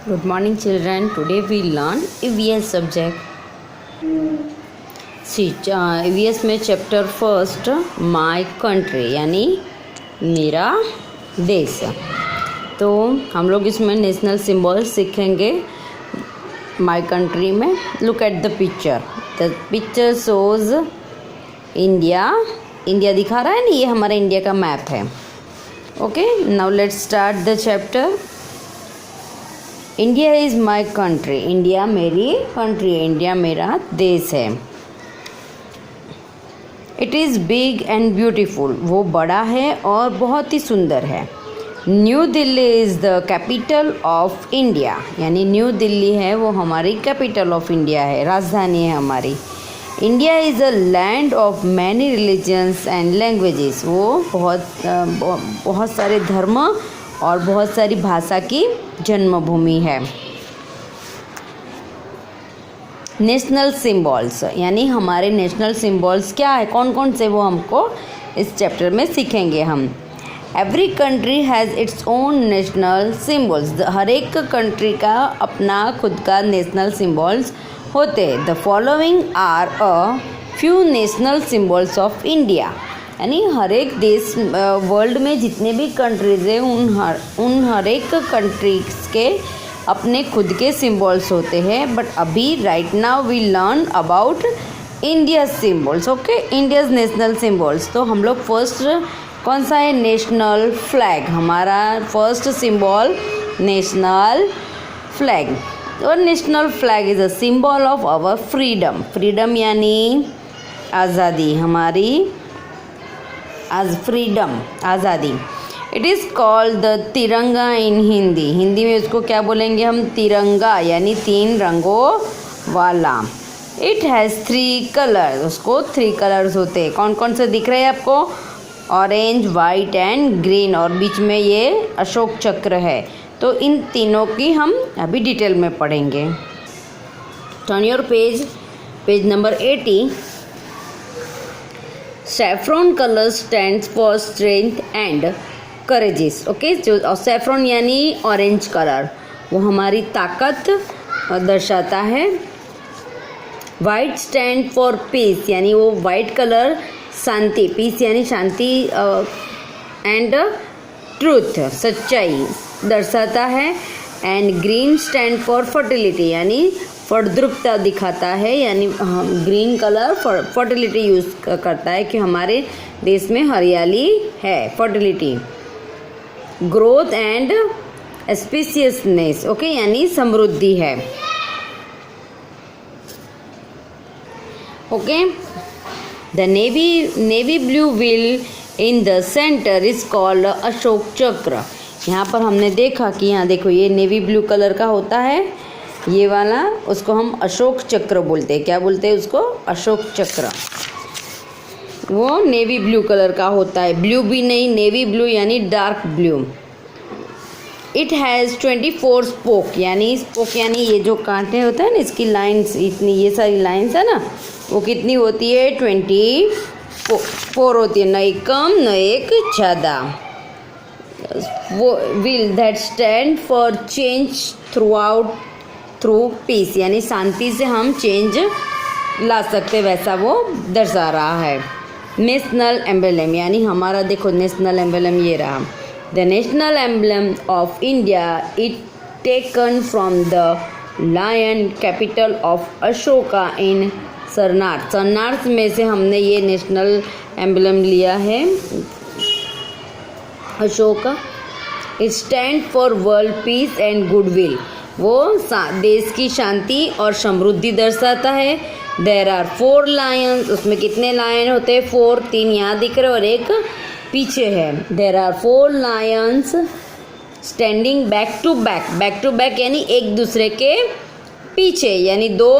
Good morning children. Today we learn EVS subject. See, EVS में chapter first my country यानी मेरा देश। तो हम लोग इसमें नेशनल सिंबल सीखेंगे माई कंट्री में। Look at the picture. The picture shows India. India दिखा रहा है ना, ये हमारा इंडिया का मैप है। Okay, now let's start the chapter. India is my country. India मेरी कंट्री है, इंडिया मेरा देश है। It is big and beautiful. वो बड़ा है और बहुत ही सुंदर है। New Delhi is the capital of India. यानी न्यू दिल्ली है वो हमारी कैपिटल ऑफ इंडिया है, राजधानी है हमारी। India is a land of many religions and languages. वो बहुत सारे धर्म और बहुत सारी भाषा की जन्मभूमि है। नेशनल सिंबल्स यानी हमारे नेशनल सिंबल्स क्या है, कौन कौन से, वो हमको इस चैप्टर में सीखेंगे हम। Every country has its own national symbols. हर एक कंट्री का अपना खुद का नेशनल सिंबल्स होते हैं। The following are a few national symbols of India. यानी हर एक देश, वर्ल्ड में जितने भी कंट्रीज़ हैं उन हर एक कंट्रीज़ के अपने खुद के सिंबल्स होते हैं। बट अभी right now we learn about India symbols. Okay, India's national symbols. तो हम लोग फर्स्ट कौन सा है, नेशनल फ्लैग। हमारा फर्स्ट सिंबल नेशनल फ्लैग। और national flag is a symbol of our freedom. Freedom यानी आज़ादी, हमारी आज फ्रीडम, आज़ादी। इट इज़ कॉल्ड द तिरंगा इन हिंदी। हिंदी में उसको क्या बोलेंगे हम, तिरंगा, यानी 3 रंगों वाला। It has 3 colour. उसको 3 कलर्स होते हैं। कौन कौन से दिख रहे हैं आपको, ऑरेंज, वाइट एंड ग्रीन, और बीच में ये अशोक चक्र है। तो इन तीनों की हम अभी डिटेल में पढ़ेंगे। Turn your page number 80। Saffron colour stands for strength and courages. Okay, जो सैफ्रॉन यानी ऑरेंज कलर, वो हमारी ताकत दर्शाता है। वाइट स्टैंड फॉर पीस, यानी वो वाइट कलर शांति, पीस यानी शांति, एंड ट्रूथ, सच्चाई दर्शाता है। And green stand for fertility, यानी फलद्रुपता दिखाता है। यानी ग्रीन कलर फर्टिलिटी यूज़ करता है कि हमारे देश में हरियाली है, फर्टिलिटी। ग्रोथ एंड स्पेशियसनेस, ओके, यानी समृद्धि है। Okay, the navy blue wheel in the centre is called Ashok चक्र। यहाँ पर हमने देखा कि यहाँ देखो, ये नेवी ब्लू कलर का होता है, ये वाला, उसको हम अशोक चक्र बोलते हैं। क्या बोलते हैं उसको, अशोक चक्र। वो नेवी ब्लू कलर का होता है, ब्लू भी नहीं, नेवी ब्लू यानी dark blue. It has 24 spoke, यानी स्पोक यानी ये जो कांटे होते हैं ना, इसकी लाइन्स, इतनी ये सारी लाइन्स है ना, वो कितनी होती है, 24 होती है, न एक कम न एक ज़्यादा। वो will that stand for change through peace, यानी शांति से हम चेंज ला सकते, वैसा वो दर्शा रहा है। नेशनल एम्बलम, यानी हमारा देखो नेशनल एम्बलम ये रहा। The national emblem of India it taken from the lion capital of Ashoka in Sarnath. Sarnath में से हमने ये नेशनल एम्बलम लिया है, Ashoka. It stand for world peace and goodwill. वो देश की शांति और समृद्धि दर्शाता है। There are 4 lions. उसमें कितने लायन होते हैं, 4, 3 यहाँ दिख रहे और एक पीछे है। There are 4 lions standing back to back. Back to back यानी एक दूसरे के पीछे, यानी 2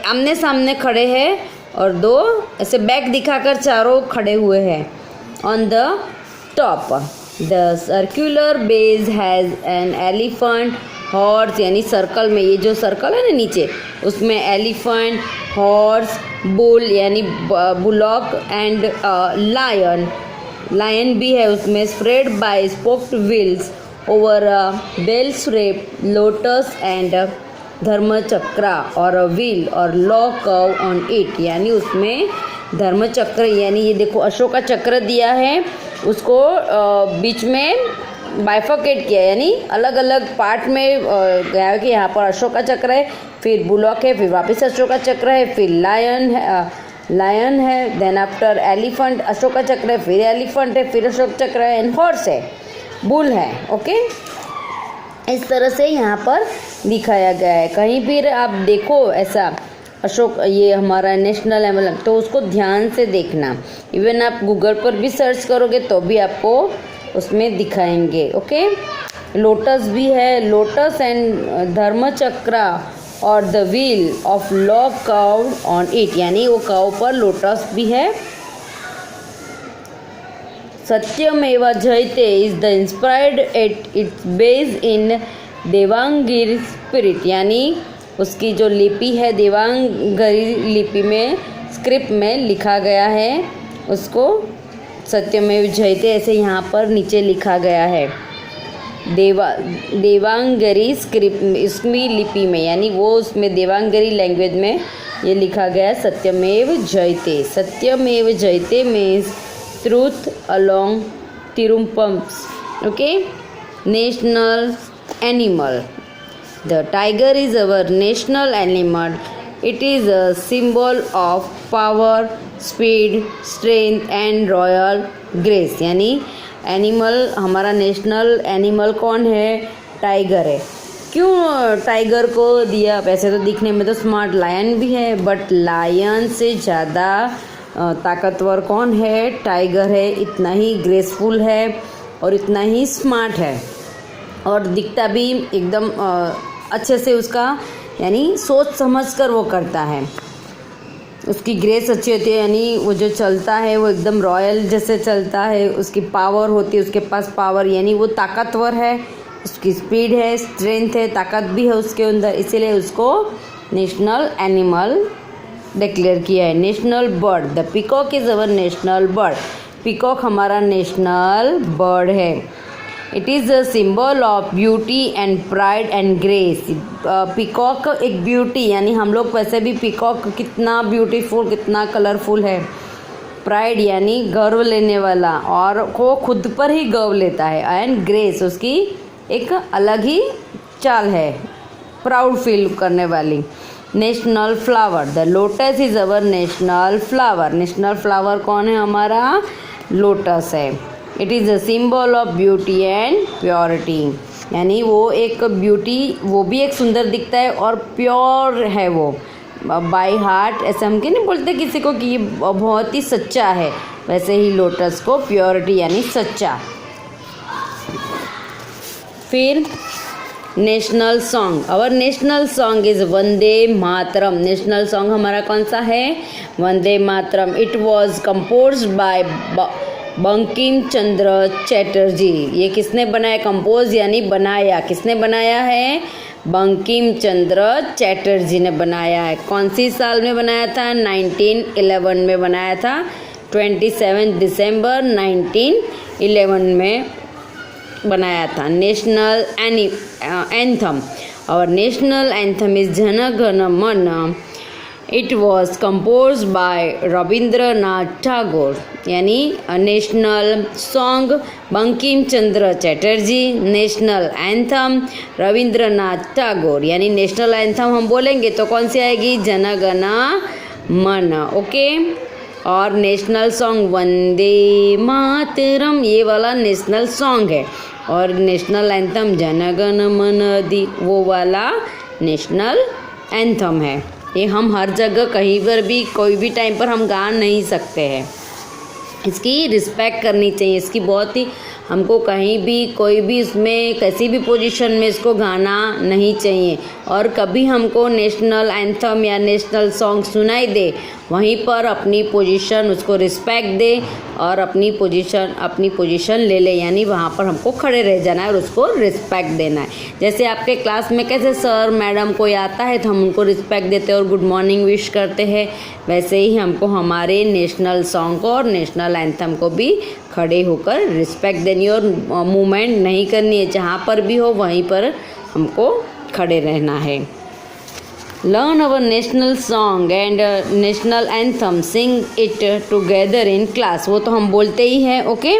आमने सामने खड़े हैं और 2 ऐसे बैक दिखाकर चारों खड़े हुए हैं। On the top the circular base has an elephant, horse, यानी सर्कल में ये जो सर्कल है ना नीचे, उसमें एलिफेंट, हॉर्स, बुल यानी बुलॉक एंड लायन भी है उसमें। Spread by spoked wheels over a bell-shaped lotus and a धर्मचक्र और a wheel or law curve on it, यानी उसमें धर्मचक्र यानी ये देखो अशोका चक्र दिया है, उसको बीच में बाइफर्केट किया यानी अलग अलग पार्ट में गया है कि यहाँ पर अशोका चक्र है, फिर बुलॉक है, फिर वापस अशोका चक्र है, फिर लायन है, देन आफ्टर एलिफेंट अशोका चक्र है, फिर एलिफेंट है, फिर अशोक चक्र है, एंड हॉर्स है, बुल है। ओके, इस तरह से यहाँ पर दिखाया गया है। कहीं भी आप देखो ऐसा अशोक ये हमारा नेशनल एम्बलम तो उसको ध्यान से देखना, इवन आप गूगल पर भी सर्च करोगे तो भी आपको उसमें दिखाएंगे। ओके, लोटस भी है, लोटस एंड धर्मचक्र और the wheel of law curve on it, यानी वो कर्व पर लोटस भी है। Satyameva Jayate is the inspired at its base in Devanagari spirit, यानी उसकी जो लिपि है देवांगरी लिपि में स्क्रिप्ट में लिखा गया है, उसको सत्यमेव जयते ऐसे यहाँ पर नीचे लिखा गया है देवांगरी स्क्रिप्ट इसमें लिपि में, यानी वो उसमें देवांगरी लैंग्वेज में ये लिखा गया सत्यमेव Jayate. Satyameva Jayate means truth along triumphs. Okay, national animal, the tiger is our national animal. It is a symbol of power, speed, strength and royal grace, यानी एनिमल हमारा नेशनल एनिमल कौन है? टाइगर है। क्यों टाइगर को दिया? वैसे तो दिखने में तो स्मार्ट लायन भी है, बट लायन से ज़्यादा ताकतवर कौन है? टाइगर है। इतना ही ग्रेसफुल है और इतना ही स्मार्ट है और दिखता भी एकदम अच्छे से, उसका यानी सोच समझ कर वो करता है, उसकी ग्रेस अच्छी होती है, यानी वो जो चलता है वो एकदम रॉयल जैसे चलता है, उसकी पावर होती है, उसके पास पावर यानी वो ताकतवर है, उसकी स्पीड है, स्ट्रेंथ है, ताकत भी है उसके अंदर, इसीलिए उसको नेशनल एनिमल डिक्लेयर किया है। National bird, the peacock is our national bird. Peacock हमारा नेशनल बर्ड है। It is a symbol of beauty and pride and grace. Peacock एक ब्यूटी, यानी हम लोग वैसे भी पीकॉक कितना ब्यूटीफुल, कितना कलरफुल है। प्राइड यानी गर्व लेने वाला, और वो खुद पर ही गर्व लेता है। एंड ग्रेस, उसकी एक अलग ही चाल है, प्राउड फील करने वाली। National flower, the lotus is our national flower. National flower कौन है? हमारा लोटस है। It is a symbol of beauty and purity, यानी वो एक ब्यूटी, वो भी एक सुंदर दिखता है और प्योर है वो बाय हार्ट। ऐसे हम क्यों नहीं बोलते किसी को कि ये बहुत ही सच्चा है, वैसे ही लोटस को प्योरिटी यानी सच्चा। फिर national song, our national song is Vande Mataram. National song हमारा कौन सा है? Vande Mataram. It was composed by Bankim Chandra Chatterjee. ये किसने बनाया? कंपोज यानी बनाया। किसने बनाया है? बंकिम चंद्र चैटर्जी ने बनाया है। कौन सी साल में बनाया था? 1911 में बनाया था। 27 दिसंबर 1911 में बनाया था। नेशनल एंथम, और national anthem is Jana Gana मन। It was compose bye Rabindranath Tagore, यानी national song Bankim Chandra Chatterjee, national anthem Rabindranath Tagore. यानी नेशनल एंथम हम बोलेंगे तो कौन सी आएगी? जन गण मन। ओके, और नेशनल सॉन्ग वंदे मातरम, ये वाला नेशनल सॉन्ग है, और नेशनल एंथम जन गण मन अधि, वो वाला नेशनल एंथम है। ये हम हर जगह कहीं पर भी कोई भी टाइम पर हम गा नहीं सकते हैं। इसकी रिस्पेक्ट करनी चाहिए, इसकी बहुत ही हमको कहीं भी कोई भी इसमें किसी भी पोजीशन में इसको गाना नहीं चाहिए। और कभी हमको नेशनल एंथम या नेशनल सॉन्ग सुनाई दे, वहीं पर अपनी पोजीशन उसको रिस्पेक्ट दे और अपनी पोजीशन ले ले, यानी वहाँ पर हमको खड़े रह जाना है और उसको रिस्पेक्ट देना है। जैसे आपके क्लास में कैसे सर मैडम कोई आता है तो हम उनको रिस्पेक्ट देते हैं और गुड मॉर्निंग विश करते हैं, वैसे ही हमको हमारे नेशनल सॉन्ग को और नेशनल एंथम को भी खड़े होकर रिस्पेक्ट देनी और मूवमेंट नहीं करनी है, जहाँ पर भी हो वहीं पर हमको खड़े रहना है। Learn our national song and national anthem, sing it together in class, वो तो हम बोलते ही हैं। ओके,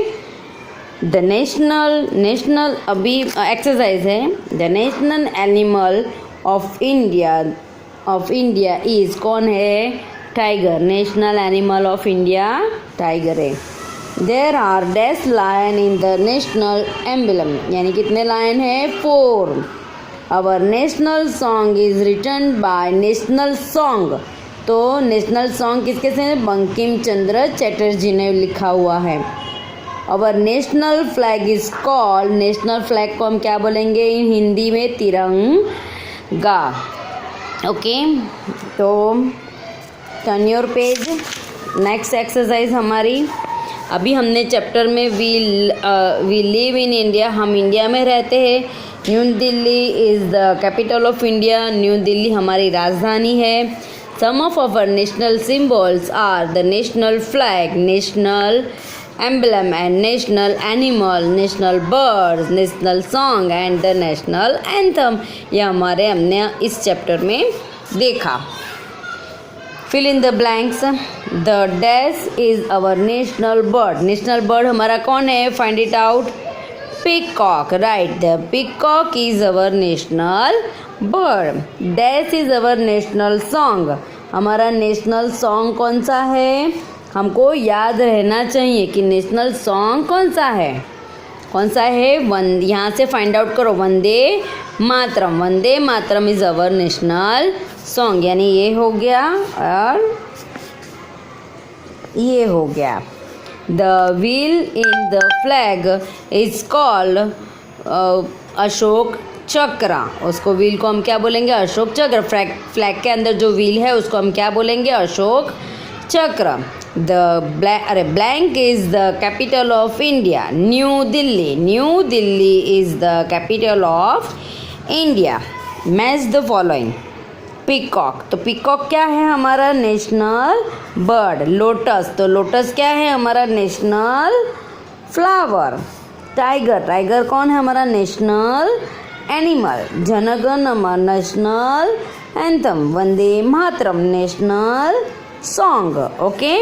द नेशनल अभी एक्सरसाइज है। The national animal of India is, कौन है? Tiger. National animal of India tiger है। There are dash lion in the national emblem, यानी कितने लायन है? 4। Our national song is written by national song, तो national song किसके से? बंकिम चंद्र चटर्जी ने लिखा हुआ है। Our national flag is called, national flag को हम क्या बोलेंगे इन हिंदी में? तिरंगा। ओके, तो turn your page. Next exercise हमारी, अभी हमने चैप्टर में वी लिव इन इंडिया, हम इंडिया में रहते हैं। New Delhi is the capital of India, New Delhi हमारी राजधानी है। Some of our national symbols are the national flag, national emblem and national animal, national birds, national song and the national anthem. यह हमने इस चैप्टर में देखा। Fill in the blanks. The dash is our national bird, national bird हमारा कौन है? Find it out. Peacock, right, the peacock is our national bird. Dash is our national song, हमारा national song कौन सा है? हमको याद रहना चाहिए कि नेशनल सॉन्ग कौन सा है। कौन सा है? यहाँ से फाइंड आउट करो। Vande Mataram, Vande Mataram is our national song, यानी ये हो गया और ये हो गया। The wheel in the flag is called Ashok चक्र, उसको व्हील को हम क्या बोलेंगे? अशोक चक्र। फ्लैग के अंदर जो व्हील है उसको हम क्या बोलेंगे? अशोक चक्र। Blank is the capital of India, New Delhi, new Delhi is the capital of India. Match the following. Peacock, तो पीकॉक क्या है? हमारा नेशनल बर्ड। लोटस, तो लोटस क्या है? हमारा नेशनल फ्लावर। टाइगर, टाइगर कौन है? हमारा national animal. Janagana Mana national anthem. Vande Mataram national song. Okay,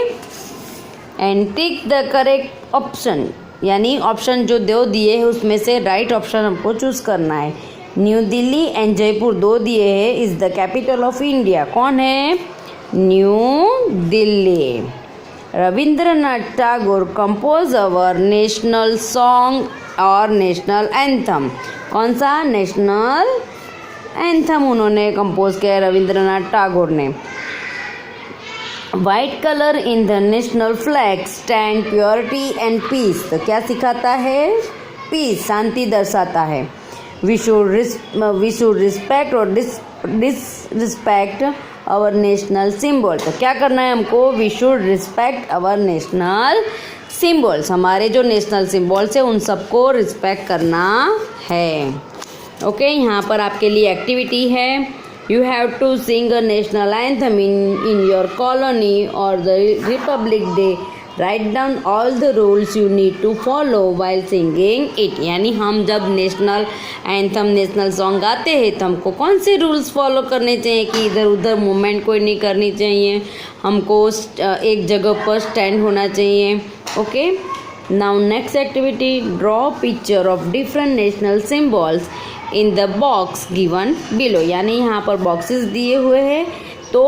and tick the correct option, यानी ऑप्शन जो दो दिए हैं उसमें से राइट ऑप्शन हमको चूज करना है। न्यू दिल्ली एंड जयपुर दो दिए हैं, is the capital of India, कौन है? न्यू दिल्ली। रविंद्रनाथ टैगोर कंपोज अवर नेशनल सॉन्ग और नेशनल एंथम, कौन सा? नेशनल एंथम उन्होंने कंपोज किया है रविंद्रनाथ टैगोर ने। White colour in the national flag stand purity and peace, तो क्या सिखाता है? पीस, शांति दर्शाता है। वी शुड रिस्पेक्ट और डिसरिस्पेक्ट आवर नेशनल सिम्बल, तो क्या करना है हमको? We should respect our national symbols, हमारे जो नेशनल सिम्बल्स है उन सबको रिस्पेक्ट करना है। ओके, यहाँ पर आपके लिए एक्टिविटी है। You have to sing a national anthem in your colony or the Republic Day. Write down all the rules you need to follow while singing it. यानी हम जब नेशनल एंथम, नेशनल सॉन्ग गाते हैं तो हमको कौन से रूल्स फॉलो करने चाहिए कि इधर उधर मूवमेंट कोई नहीं करनी चाहिए, हमको एक जगह पर स्टैंड होना चाहिए। Okay, now next activity, draw picture of different national symbols in the box given below, यानी यहाँ पर बॉक्सेस दिए हुए हैं, तो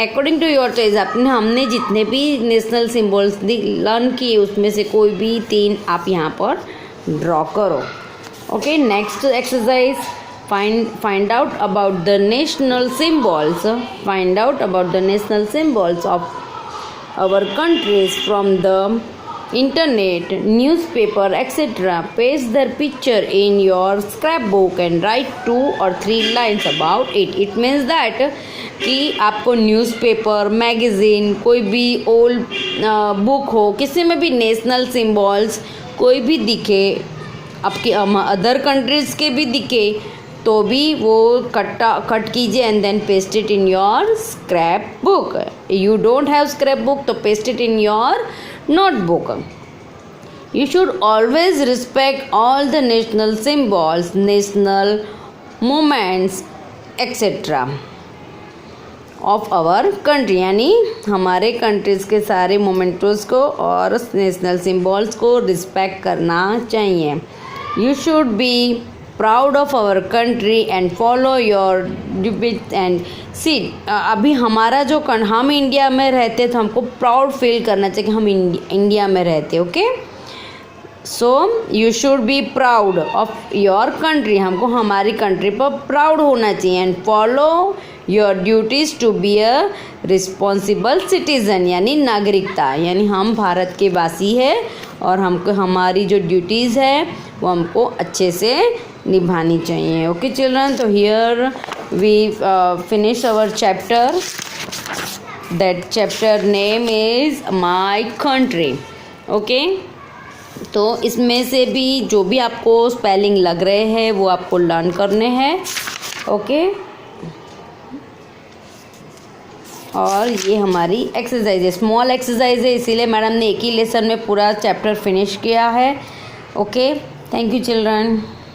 अकॉर्डिंग टू योर चॉइस हमने जितने भी नेशनल सिम्बल्स लर्न किए उसमें से कोई भी 3 आप यहाँ पर ड्रॉ करो। Okay, next exercise, find out about the national symbols, find out about the national symbols of our countries from the internet, newspaper, etc. Paste their picture in your scrapbook and write 2 or 3 lines about it. It means that कि आपको newspaper, magazine, कोई भी old book हो, किसी में भी national symbols कोई भी दिखे, आपके अदर कंट्रीज़ के भी दिखे, तो भी वो कट कीजिए and then paste it in your scrapbook. You don't have scrapbook तो paste it in your notebook. You should always respect all the national symbols, national moments, etc. Of our country, यानी हमारे countries के सारे मोमेंटोस को और national symbols को respect करना चाहिए. You should be proud of our country and follow your duties and see. अभी हमारा जो हम इंडिया में रहते तो हमको प्राउड फील करना चाहिए कि हम इंडिया में रहते. Okay, so you should be proud of your country, हमको हमारी कंट्री पर प्राउड होना चाहिए. And follow your duties to be a responsible citizen, यानी नागरिकता, यानी हम भारत के वासी हैं और हमको हमारी जो ड्यूटीज़ है वो हमको अच्छे से निभानी चाहिए. ओके चिल्ड्रन, तो here we finish our chapter. That chapter name is my country. Okay, तो इसमें से भी जो भी आपको स्पेलिंग लग रहे हैं वो आपको लर्न करने हैं. ओके, और ये हमारी एक्सरसाइज है, स्मॉल एक्सरसाइज है, इसीलिए मैडम ने एक ही लेसन में पूरा चैप्टर फिनिश किया है. Okay, thank you children.